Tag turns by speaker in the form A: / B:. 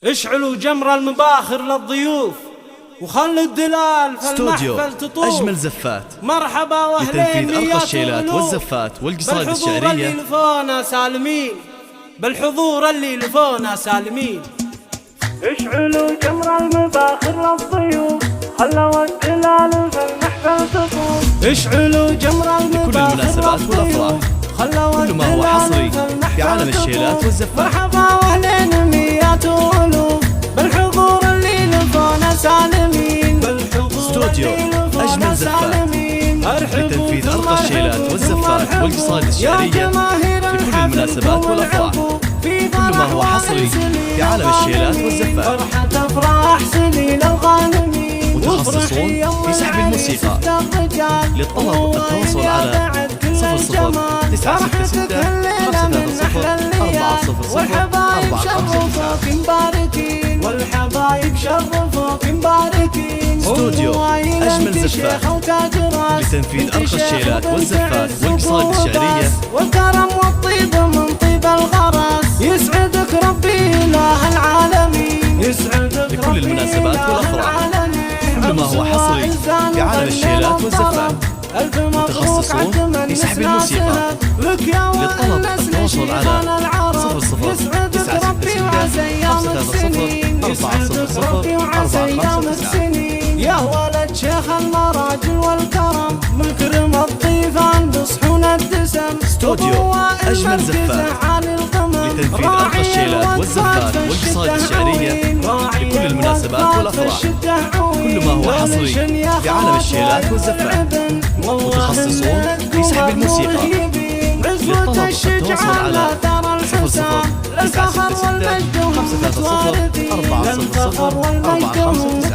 A: اشعلوا جمر المباخر للضيوف وخلوا الدلال في المحفل تطوف.
B: أجمل زفات
A: مرحبا واهلين
B: لتنفيذ أرقى الشيلات والزفات والقصائد الشعرية
A: اللي لفونا سالمين، بالحضور اللي لفونا سالمين.
C: اشعلوا جمر المباخر للضيوف خلوا الدلال في المحفل تطوف.
A: اشعلوا جمر
B: لكل المناسبات والأفراح، كل ما هو حصري في عالم الشيلات والزفات.
A: مرحبا واهلين مئات والوف بالحضور اللي لفونا سالمين.
B: استوديو أجمل زفات لتنفيذ أرقى الشيلات والزفات والقصائد الشعرية لكل المناسبات والأفراح، كل ما هو حصري في عالم الشيلات والزفات. متخصصون في سحب الموسيقى. للطلب التواصل على 00 966 530 459.
A: والحبايب شرفوك مباركين.
B: استوديو أجمل زفات لتنفيذ أرقى الشيلات والزفات والقصائد الشعرية.
A: والكرم والطيب من طيب الغرس يسعدك ربي إله العالمين. يسعدك
B: لكل المناسبات والأفراح، كل ما هو حصري في عالم الشيلات والزفات. متخصصون في سحب الموسيقى. للطلب التواصل على 00 966 530 459.
A: يا ولد شيخ المراجل والكرم مكرم الضيفان بصحون الدسم.
B: استوديو أجمل زفات لتنفيذ أرقى الشيلات والزفات والقصائد الشعرية لكل المناسبات والأفراح، كل ما هو حصري في عالم الشيلات والزفات. متخصصون في سحب الموسيقى. للطلب التواصل على 00 966 530 459.